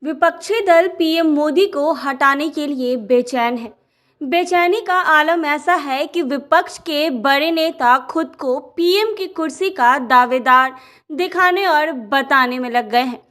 विपक्षी दल पीएम मोदी को हटाने के लिए बेचैन है। बेचैनी का आलम ऐसा है कि विपक्ष के बड़े नेता खुद को पीएम की कुर्सी का दावेदार दिखाने और बताने में लग गए हैं।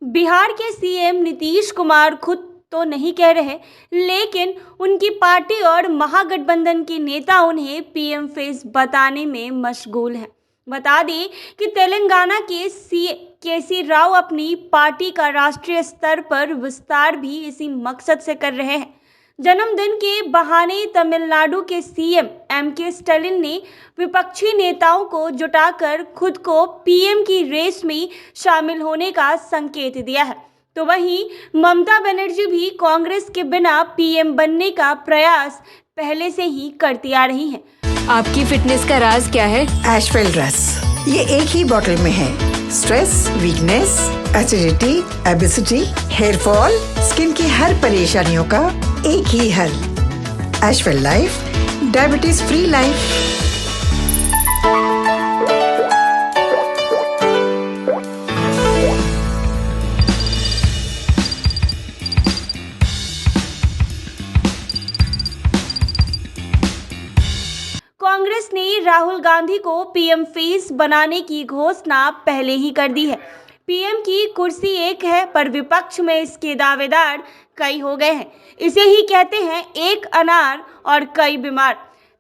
बिहार के सीएम नीतीश कुमार खुद तो नहीं कह रहे, लेकिन उनकी पार्टी और महागठबंधन के नेता उन्हें पीएम फेस बताने में मशगूल हैं। बता दें कि तेलंगाना के सी केसी राव अपनी पार्टी का राष्ट्रीय स्तर पर विस्तार भी इसी मकसद से कर रहे हैं। जन्मदिन के बहाने तमिलनाडु के सीएम एमके स्टालिन ने विपक्षी नेताओं को जुटाकर खुद को पीएम की रेस में शामिल होने का संकेत दिया है। तो वहीं ममता बनर्जी भी कांग्रेस के बिना पीएम बनने का प्रयास पहले से ही करती आ रही हैं। आपकी फिटनेस का राज क्या है? एशवेल ड्रेस, ये एक ही बॉटल में है। Stress, weakness, acidity, obesity, hair fall, skin की हर परेशानियों का एक ही हल। एशवेल life, diabetes free life. Congress ने राहुल गांधी को पीएम फेस बनाने की घोषणा पहले ही कर दी है। पीएम की कुर्सी एक है, पर विपक्ष में इसके दावेदार कई हो गए हैं। इसे ही कहते हैं एक अनार और कई बीमार।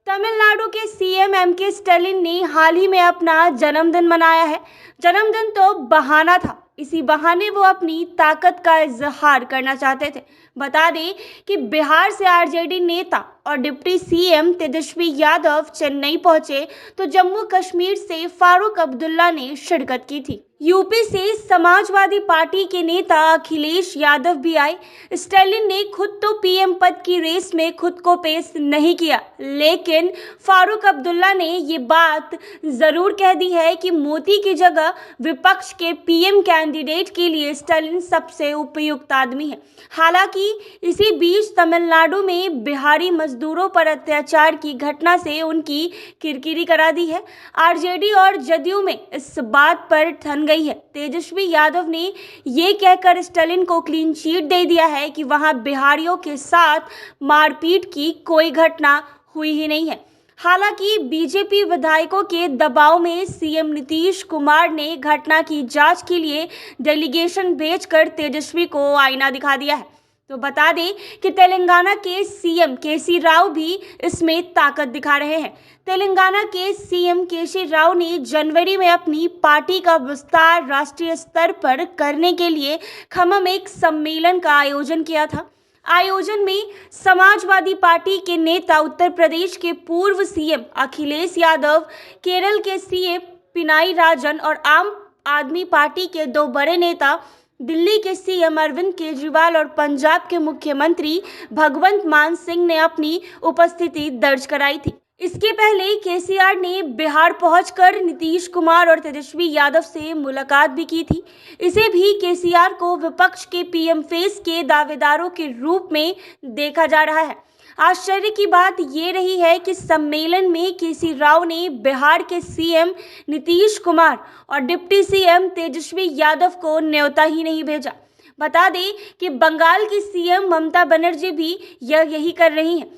तमिलनाडु के सीएम एमके स्टालिन ने हाल ही में अपना जन्मदिन मनाया है। जन्मदिन तो बहाना था, इसी बहाने वो अपनी ताकत का इजहार करना चाहते थे। बता दें कि बिहार से आरजेडी नेता और डिप्टी सीएम तेजस्वी यादव चेन्नई पहुंचे तो जम्मू कश्मीर से फारूक अब्दुल्ला ने शिरकत की थी। यूपी से समाजवादी पार्टी के नेता अखिलेश यादव भी आए। स्टालिन ने खुद तो पीएम पद की रेस में खुद को पेश नहीं किया, लेकिन फारूक अब्दुल्ला ने ये बात जरूर कह दी है कि मोदी की जगह विपक्ष के पीएम कैंडिडेट के लिए स्टालिन सबसे उपयुक्त आदमी है। हालांकि इसी बीच तमिलनाडु में बिहारी मजदूरों पर अत्याचार की घटना से उनकी किरकिरी करा दी है। आरजेडी और जदयू में इस बात पर ठन गई है। तेजस्वी यादव ने ये कहकर स्टालिन को क्लीन चिट दे दिया है कि वहां बिहारियों के साथ मारपीट की कोई घटना हुई ही नहीं है। हालांकि बीजेपी विधायकों के दबाव में सीएम नीतीश कुमार ने घटना की जांच के लिए डेलीगेशन भेजकर तेजस्वी को आईना दिखा दिया है। तो बता दें कि तेलंगाना के सीएम केसी राव भी इसमें ताकत दिखा रहे हैं। तेलंगाना के सीएम केसी राव ने जनवरी में अपनी पार्टी का विस्तार राष्ट्रीय स्तर पर करने के लिए खम्मम एक सम्मेलन का आयोजन किया था। आयोजन में समाजवादी पार्टी के नेता, उत्तर प्रदेश के पूर्व सीएम अखिलेश यादव, केरल के सीएम पिनाई राजन और आम आदमी पार्टी के दो बड़े नेता, दिल्ली के सीएम अरविंद केजरीवाल और पंजाब के मुख्यमंत्री भगवंत मान सिंह ने अपनी उपस्थिति दर्ज कराई थी। इसके पहले केसीआर ने बिहार पहुंचकर नीतीश कुमार और तेजस्वी यादव से मुलाकात भी की थी। इसे भी केसीआर को विपक्ष के पीएम फेस के दावेदारों के रूप में देखा जा रहा है। आश्चर्य की बात ये रही है कि सम्मेलन में केसी राव ने बिहार के सीएम नीतीश कुमार और डिप्टी सीएम तेजस्वी यादव को न्योता ही नहीं भेजा। बता दें कि बंगाल की सीएम ममता बनर्जी भी यही कर रही हैं।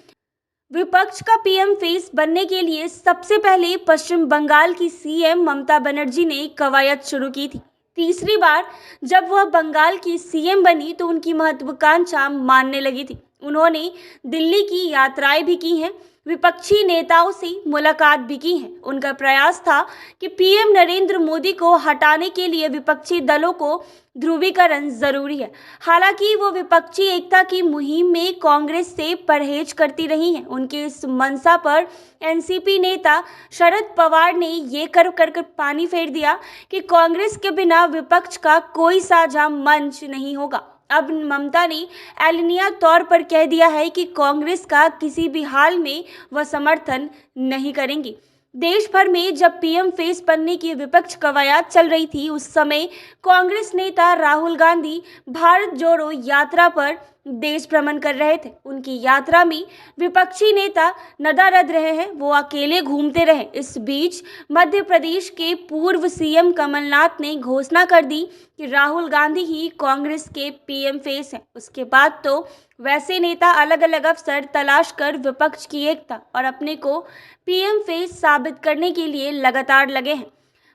विपक्ष का पीएम फेस बनने के लिए सबसे पहले पश्चिम बंगाल की सीएम ममता बनर्जी ने कवायद शुरू की थी। तीसरी बार जब वह बंगाल की सीएम बनी तो उनकी महत्वाकांक्षा मानने लगी थी। उन्होंने दिल्ली की यात्राएं भी की हैं, विपक्षी नेताओं से मुलाकात भी की है। उनका प्रयास था कि पीएम नरेंद्र मोदी को हटाने के लिए विपक्षी दलों को ध्रुवीकरण जरूरी है। हालांकि वो विपक्षी एकता की मुहिम में कांग्रेस से परहेज करती रही हैं। उनके इस मंशा पर एनसीपी नेता शरद पवार ने ये कर पानी फेर दिया कि कांग्रेस के बिना विपक्ष का कोई साझा मंच नहीं होगा। अब ममता ने एलनिया तौर पर कह दिया है कि कांग्रेस का किसी भी हाल में वह समर्थन नहीं करेंगी। देश भर में जब पीएम फेस बनने की विपक्ष कवायद चल रही थी, उस समय कांग्रेस नेता राहुल गांधी भारत जोड़ो यात्रा पर देश भ्रमण कर रहे थे। उनकी यात्रा में विपक्षी नेता नदारद रहे हैं, वो अकेले घूमते रहे। इस बीच मध्य प्रदेश के पूर्व सीएम कमलनाथ ने घोषणा कर दी कि राहुल गांधी ही कांग्रेस के पीएम फेस हैं। उसके बाद तो वैसे नेता अलग अलग अवसर तलाश कर विपक्ष की एकता और अपने को पीएम फेस साबित करने के लिए लगातार लगे हैं।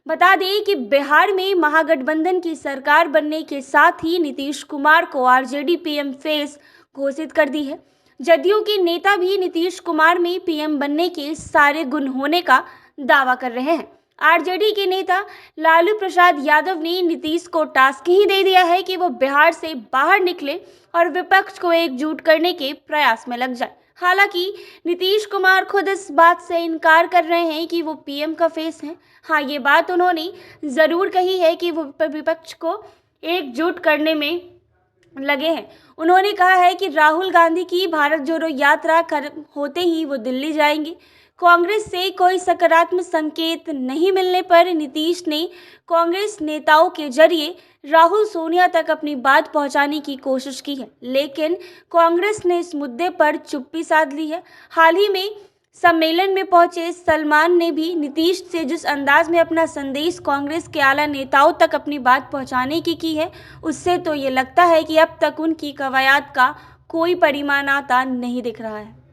बता दें कि बिहार में महागठबंधन की सरकार बनने के साथ ही नीतीश कुमार को आरजेडी पीएम फेस घोषित कर दी है। जदयू के नेता भी नीतीश कुमार में पीएम बनने के सारे गुण होने का दावा कर रहे हैं। आरजेडी के नेता लालू प्रसाद यादव ने नीतीश को टास्क ही दे दिया है कि वो बिहार से बाहर निकले और विपक्ष को एकजुट करने के प्रयास में लग जाए। हालांकि नीतीश कुमार खुद इस बात से इनकार कर रहे हैं कि वो पीएम का फेस हैं। हाँ, ये बात उन्होंने ज़रूर कही है कि वो विपक्ष को एकजुट करने में लगे हैं। उन्होंने कहा है कि राहुल गांधी की भारत जोड़ो यात्रा होते ही वो दिल्ली जाएंगे। कांग्रेस से कोई सकारात्मक संकेत नहीं मिलने पर नीतीश ने कांग्रेस नेताओं के जरिए राहुल सोनिया तक अपनी बात पहुंचाने की कोशिश की है, लेकिन कांग्रेस ने इस मुद्दे पर चुप्पी साध ली है। हाल ही में सम्मेलन में पहुंचे सलमान ने भी नीतीश से जिस अंदाज में अपना संदेश कांग्रेस के आला नेताओं तक अपनी बात पहुंचाने की है, उससे तो ये लगता है कि अब तक उनकी कवायद का कोई परिणाम आता नहीं दिख रहा है।